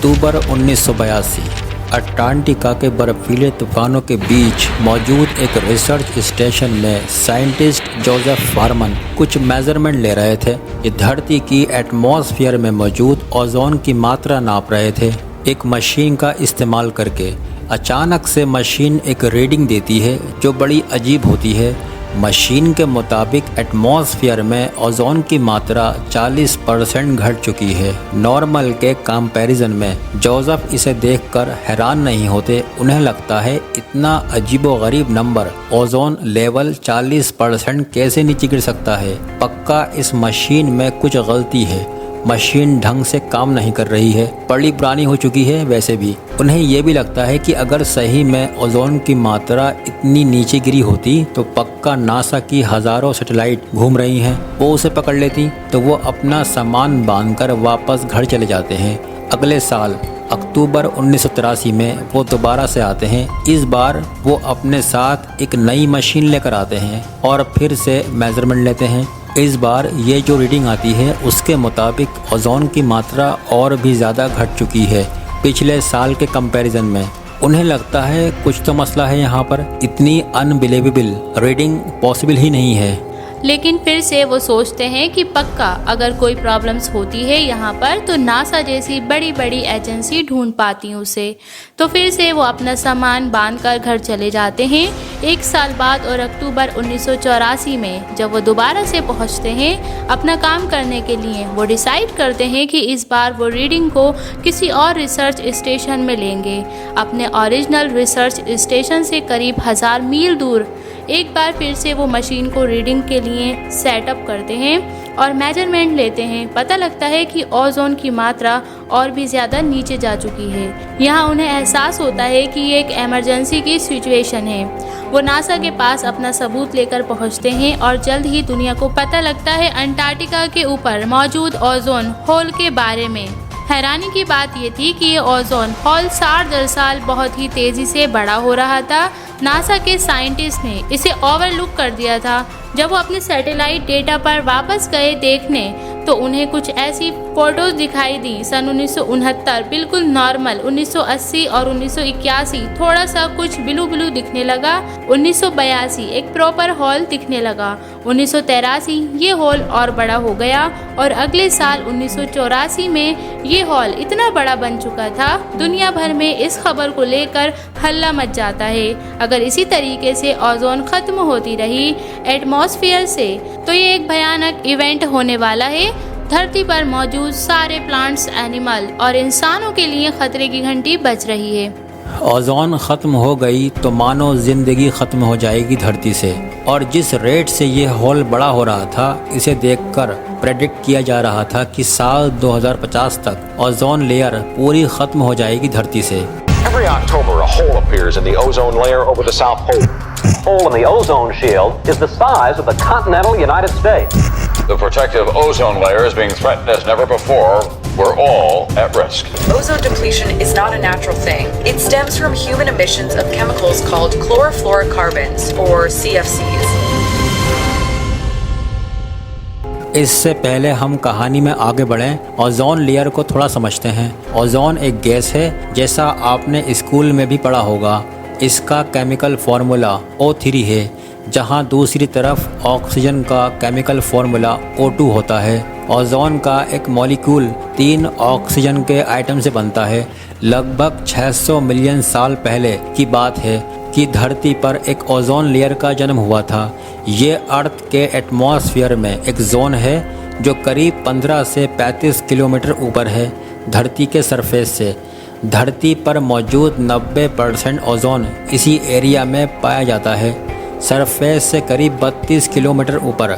अक्टूबर 1982 Antarctica के बर्फीले तूफानों के बीच मौजूद एक रिसर्च स्टेशन में साइंटिस्ट जोसेफ फॉरमन कुछ मेजरमेंट ले रहे थे। ये धरती की एटमॉस्फेयर में मौजूद ओजोन की मात्रा नाप रहे थे। एक मशीन का इस्तेमाल करके अचानक से मशीन एक रीडिंग देती है जो बड़ी अजीब होती है। मशीन के मुताबिक एटमॉस्फेयर में ओजोन की मात्रा 40% घट चुकी है। नॉर्मल के कंपैरिजन में जोसेफ इसे देखकर हैरान नहीं होते। उन्हें लगता है इतना अजीबोगरीब नंबर, ओजोन लेवल 40% कैसे नीचे गिर सकता है। पक्का इस मशीन में कुछ गलती है। मशीन ढंग से काम नहीं कर रही है, बड़ी पुरानी हो चुकी है। वैसे भी उन्हें यह भी लगता है कि अगर सही में ओजोन की मात्रा इतनी नीचे गिरी होती तो पक्का नासा की हजारों सैटेलाइट घूम रही हैं, वो उसे पकड़ लेती। तो वो अपना सामान बांधकर वापस घर चले जाते हैं। अगले साल अक्टूबर 1983 में वो दोबारा से आते हैं। इस बार वो अपने साथ एक नई मशीन लेकर आते हैं और फिर से मेजरमेंट लेते हैं। इस बार ये जो रीडिंग आती है उसके मुताबिक ओजोन की मात्रा और भी ज़्यादा घट चुकी है पिछले साल के कंपैरिजन में। उन्हें लगता है कुछ तो मसला है यहाँ पर, इतनी अनबिलीवेबल रीडिंग पॉसिबल ही नहीं है। लेकिन फिर से वो सोचते हैं कि पक्का अगर कोई प्रॉब्लम्स होती है यहाँ पर तो नासा जैसी बड़ी बड़ी एजेंसी ढूंढ पाती उसे। तो फिर से वो अपना सामान बांधकर घर चले जाते हैं। एक साल बाद और अक्टूबर 1984 में जब वो दोबारा से पहुँचते हैं अपना काम करने के लिए, वो डिसाइड करते हैं कि इस बार वो रीडिंग को किसी और रिसर्च स्टेशन में लेंगे, अपने ओरिजिनल रिसर्च स्टेशन से करीब 1000 मील दूर। एक बार फिर से वो मशीन को रीडिंग के लिए सेटअप करते हैं और मेजरमेंट लेते हैं। पता लगता है कि ओजोन की मात्रा और भी ज़्यादा नीचे जा चुकी है। यहाँ उन्हें एहसास होता है कि ये एक इमरजेंसी की सिचुएशन है। वो नासा के पास अपना सबूत लेकर पहुँचते हैं और जल्द ही दुनिया को पता लगता है अंटार्कटिका के ऊपर मौजूद ओजोन होल के बारे में। हैरानी की बात ये थी कि ये ओजोन होल साल दर साल बहुत ही तेज़ी से बड़ा हो रहा था। नासा के साइंटिस्ट ने इसे ओवरलुक कर दिया था। जब वो अपने सैटेलाइट डेटा पर वापस गए देखने तो उन्हें कुछ ऐसी फोटोज दिखाई दी। सन 1969 बिल्कुल नॉर्मल, 1980 और 1981 थोड़ा सा कुछ ब्लू ब्लू दिखने लगा, 1982 एक प्रॉपर हॉल दिखने लगा, 1983 ये हॉल और बड़ा हो गया और अगले साल 1984 में ये हॉल इतना बड़ा बन चुका था। दुनिया भर में इस खबर को लेकर हल्ला मच जाता है। अगर इसी तरीके से ओजोन खत्म होती रही एटमॉस्फेयर से तो ये एक भयानक इवेंट होने वाला है। धरती पर मौजूद सारे प्लांट्स, एनिमल और इंसानों के लिए खतरे की घंटी बज रही है। ओजोन ख़त्म हो गई तो मानो ज़िंदगी ख़त्म हो जाएगी धरती से। और जिस रेट से ये हॉल बड़ा हो रहा था, इसे देखकर प्रेडिक्ट किया जा रहा था कि साल 2050 तक ओजोन लेयर पूरी ख़त्म हो जाएगी धरती से। Every October, a hole appears in the ozone layer over the South Pole. The hole in the ozone shield is the size of the continental United States. The protective ozone layer is being threatened as never before. We're all at risk. Ozone depletion is not a natural thing. It stems from human emissions of chemicals called chlorofluorocarbons, or CFCs. इससे पहले हम कहानी में आगे बढ़ें, ozone layer को थोड़ा समझते हैं। ओजोन एक गैस है, जैसा आपने स्कूल में भी पढ़ा होगा। इसका केमिकल फार्मूला O3 है, जहां दूसरी तरफ ऑक्सीजन का केमिकल फार्मूला O2 होता है। ओजोन का एक मॉलिक्यूल 3 ऑक्सीजन के आइटम से बनता है। लगभग 600 मिलियन साल पहले की बात है कि धरती पर एक ओजोन लेयर का जन्म हुआ था। ये अर्थ के एटमॉस्फेयर में एक जोन है जो करीब 15 से 35 किलोमीटर ऊपर है धरती के सरफेस से। धरती पर मौजूद 90% ओजोन इसी एरिया में पाया जाता है। सरफेस से करीब 32 किलोमीटर ऊपर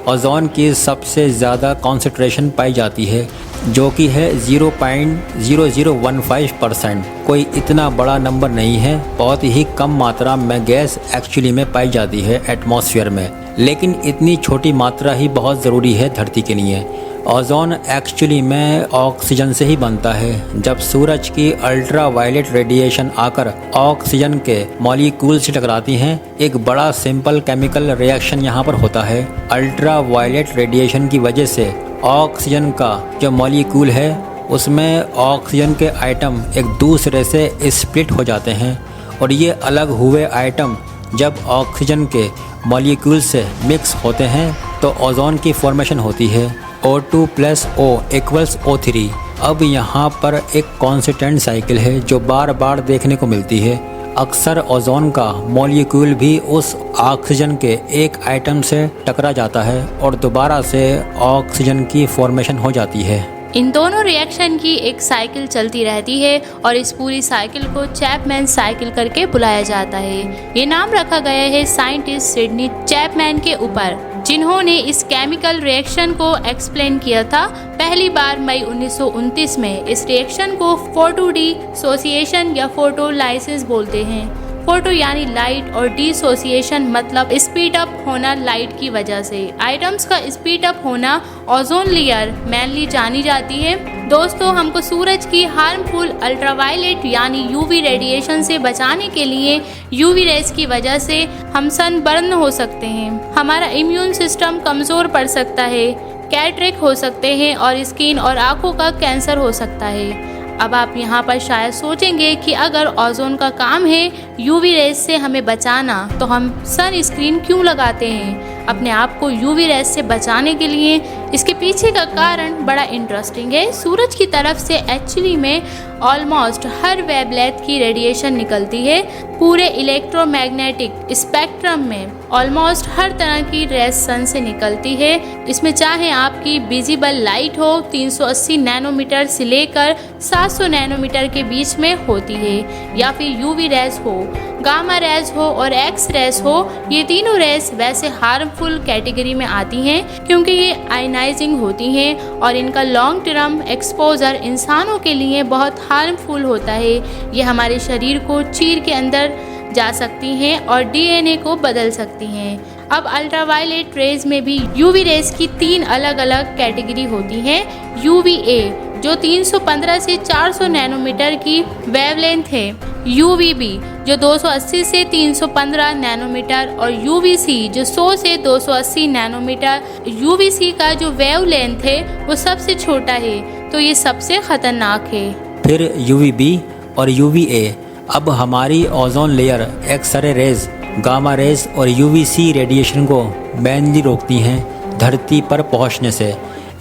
ओजोन की सबसे ज़्यादा कॉन्सेंट्रेशन पाई जाती है, जो कि है 0.0015%। कोई इतना बड़ा नंबर नहीं है। बहुत ही कम मात्रा में गैस एक्चुअली में पाई जाती है एटमॉस्फेयर में, लेकिन इतनी छोटी मात्रा ही बहुत ज़रूरी है धरती के लिए। ओजोन एक्चुअली में ऑक्सीजन से ही बनता है। जब सूरज की अल्ट्रा वायलेट रेडिएशन आकर ऑक्सीजन के मॉलिक्यूल से टकराती हैं, एक बड़ा सिंपल केमिकल रिएक्शन यहाँ पर होता है। अल्ट्रा वायलेट रेडिएशन की वजह से ऑक्सीजन का जो मॉलिक्यूल है उसमें ऑक्सीजन के आइटम एक दूसरे से स्प्लिट हो जाते हैं और ये अलग हुए आइटम जब ऑक्सीजन के मॉलिक्यूल से मिक्स होते हैं तो ओजोन की फॉर्मेशन होती है O2 + O = O3। अब यहाँ पर एक कांस्टेंट साइकिल है जो बार बार देखने को मिलती है। अक्सर ओजोन का मॉलिक्यूल भी उस ऑक्सीजन के एक आइटम से टकरा जाता है और दोबारा से ऑक्सीजन की फॉर्मेशन हो जाती है। इन दोनों रिएक्शन की एक साइकिल चलती रहती है और इस पूरी साइकिल को चैपमैन साइकिल करके बुलाया जाता है। ये नाम रखा गया है साइंटिस्ट सिडनी चैपमैन के ऊपर, जिन्होंने इस केमिकल रिएक्शन को एक्सप्लेन किया था पहली बार मई 1929 में। इस रिएक्शन को फोटो डिसोसिएशन या फोटोलाइसिस बोलते हैं। फोटो यानी लाइट और डिसोसिएशन मतलब स्पीड अप होना लाइट की वजह से। आइटम्स का स्पीड अप होना ओजोन लेयर मेनली जानी जाती है। दोस्तों, हमको सूरज की हार्मफुल अल्ट्रावायलेट यानी यूवी रेडिएशन से बचाने के लिए यूवी रेस की वजह से हम सनबर्न हो सकते हैं, हमारा इम्यून सिस्टम कमज़ोर पड़ सकता है, कैटरेक्ट हो सकते हैं और स्किन और आंखों का कैंसर हो सकता है। अब आप यहाँ पर शायद सोचेंगे कि अगर ओजोन का काम है यूवी रेस से हमें बचाना तो हम सन स्क्रीन क्यों लगाते हैं अपने आप को यूवी रेस से बचाने के लिए। इसके पीछे का कारण बड़ा इंटरेस्टिंग है। सूरज की तरफ से एक्चुअली में ऑलमोस्ट हर वेवलेंथ की रेडिएशन निकलती है। पूरे इलेक्ट्रोमैग्नेटिक स्पेक्ट्रम में ऑलमोस्ट हर तरह की रेस सन से निकलती है। इसमें चाहे आपकी विजिबल लाइट हो 380 नैनोमीटर से लेकर 700 नैनोमीटर के बीच में होती है, या फिर यूवी रेस हो, गामा रेस हो और एक्स रेस हो। ये तीनों रेस वैसे हार्मफुल कैटेगरी में आती हैं क्योंकि ये आयनाइजिंग होती हैं और इनका लॉन्ग टर्म एक्सपोजर इंसानों के लिए बहुत हार्मफुल होता है। ये हमारे शरीर को चीर के अंदर जा सकती हैं और डीएनए को बदल सकती हैं। अब अल्ट्रावायलेट रेज में भी यूवी रेस की 3 अलग अलग कैटेगरी होती हैं। यूवीए जो 315 से 400 नैनोमीटर की वेवलेंथ है, यूवीबी जो 280 से 315 नैनोमीटर और यूवीसी जो 100 से 280 नैनोमीटर। यूवीसी का जो वेवलेंथ है वो सबसे छोटा है, तो ये सबसे खतरनाक है। फिर यूवीबी और यूवीए अब हमारी ozone layer x-ray rays, gamma rays और यूवीसी रेडिएशन को मेनली रोकती हैं धरती पर पहुंचने से।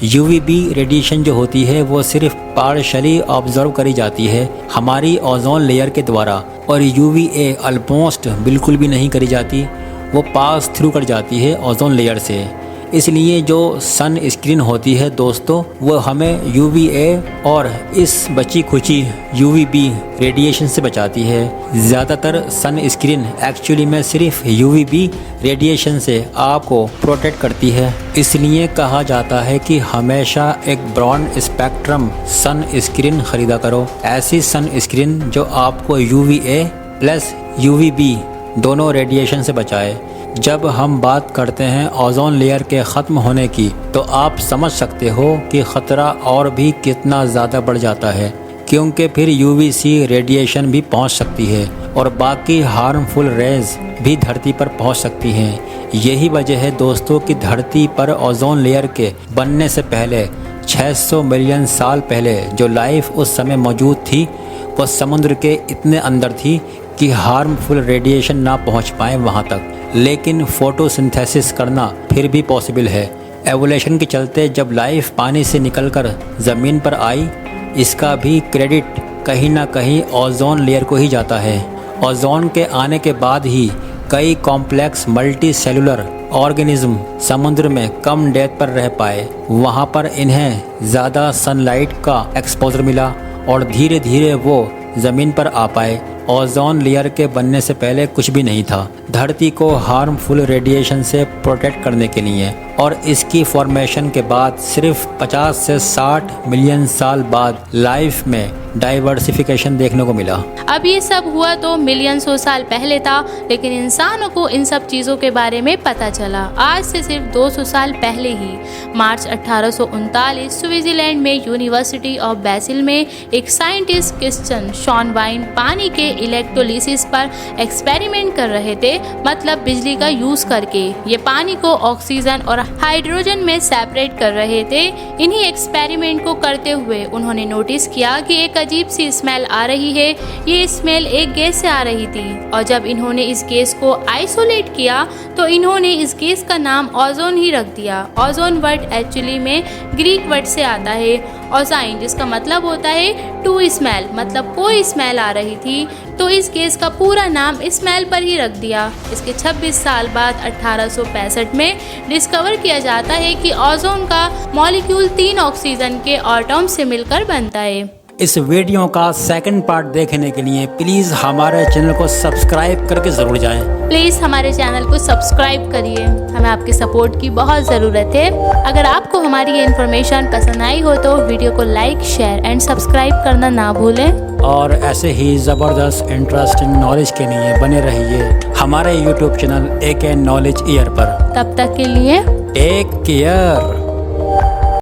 यूवीबी रेडिएशन जो होती है वो सिर्फ पार्शली ऑब्जर्व करी जाती है हमारी ओजोन लेयर के द्वारा, और यूवीए ऑलमोस्ट बिल्कुल भी नहीं करी जाती, वो पास थ्रू कर जाती है ओजोन लेयर से। इसलिए जो सन स्क्रीन होती है दोस्तों, वो हमें यूवीए और इस बची खुची यूवीबी रेडिएशन से बचाती है। ज़्यादातर सन स्क्रीन एक्चुअली में सिर्फ यूवीबी रेडिएशन से आपको प्रोटेक्ट करती है। इसलिए कहा जाता है कि हमेशा एक ब्रॉड स्पेक्ट्रम सन स्क्रीन खरीदा करो, ऐसी सन स्क्रीन जो आपको यूवीए प्लस यूवीबी दोनों रेडिएशन से बचाए। जब हम बात करते हैं ओजोन लेयर के ख़त्म होने की, तो आप समझ सकते हो कि ख़तरा और भी कितना ज़्यादा बढ़ जाता है, क्योंकि फिर यूवीसी रेडिएशन भी पहुंच सकती है और बाकी हार्मफुल रेज भी धरती पर पहुंच सकती हैं। यही वजह है दोस्तों कि धरती पर ओजोन लेयर के बनने से पहले 600 मिलियन साल पहले जो लाइफ उस समय मौजूद थी वो समुद्र के इतने अंदर थी कि हार्मफुल रेडिएशन ना पहुंच पाए वहां तक। लेकिन फोटोसिंथेसिस करना फिर भी पॉसिबल है। एवोल्यूशन के चलते जब लाइफ पानी से निकलकर ज़मीन पर आई, इसका भी क्रेडिट कहीं ना कहीं ओजोन लेयर को ही जाता है। ओजोन के आने के बाद ही कई कॉम्प्लेक्स मल्टी सेलुलर ऑर्गेनिज्म समुद्र में कम डेप्थ पर रह पाए। वहाँ पर इन्हें ज़्यादा सनलाइट का एक्सपोजर मिला और धीरे धीरे वो ज़मीन पर आ पाए। ओजोन लेयर के बनने से पहले कुछ भी नहीं था धरती को हार्मफुल रेडिएशन से प्रोटेक्ट करने के लिए, और इसकी फॉर्मेशन के बाद सिर्फ 50 से 60 मिलियन साल बाद लाइफ में डाइवर्सिफिकेशन देखने को मिला। अब ये सब हुआ तो मिलियंसों साल पहले था, लेकिन इंसानों को इन सब चीज़ों के बारे में पता चला आज से सिर्फ 200 साल पहले ही। मार्च 1839 स्विट्जरलैंड में यूनिवर्सिटी ऑफ बेसिल में एक साइंटिस्ट क्रिश्चियन शॉनवाइन पानी के इलेक्ट्रोलिसिस पर एक्सपेरिमेंट कर रहे थे, मतलब बिजली का यूज करके ये पानी को ऑक्सीजन और हाइड्रोजन में सेपरेट कर रहे थे। इन्हीं एक्सपेरिमेंट को करते हुए उन्होंने नोटिस किया कि एक अजीब सी स्मेल आ रही है। ये स्मेल एक गैस से आ रही थी और जब इन्होंने इस गैस को आइसोलेट किया तो इन्होंने इस गैस का नाम ओजोन ही रख दिया। ओजोन वर्ड एक्चुअली में ग्रीक वर्ड से आता है ओजाइन, जिसका मतलब होता है टू स्मेल, मतलब कोई स्मेल आ रही थी, तो इस गैस का पूरा नाम स्मेल पर ही रख दिया। इसके 26 साल बाद 1865 में डिस्कवर किया जाता है कि ओजोन का मॉलिक्यूल 3 ऑक्सीजन के एटम से मिलकर बनता है। इस वीडियो का सेकंड पार्ट देखने के लिए प्लीज़ हमारे चैनल को सब्सक्राइब करके ज़रूर जाएं। प्लीज़ हमारे चैनल को सब्सक्राइब करिए, हमें आपके सपोर्ट की बहुत ज़रूरत है। अगर आपको हमारी ये इन्फॉर्मेशन पसंद आई हो तो वीडियो को लाइक, शेयर एंड सब्सक्राइब करना ना भूलें। और ऐसे ही ज़बरदस्त इंटरेस्टिंग नॉलेज के लिए बने रहिए हमारे YouTube channel AK knowledge year पर। तब तक के लिए टेक केयर।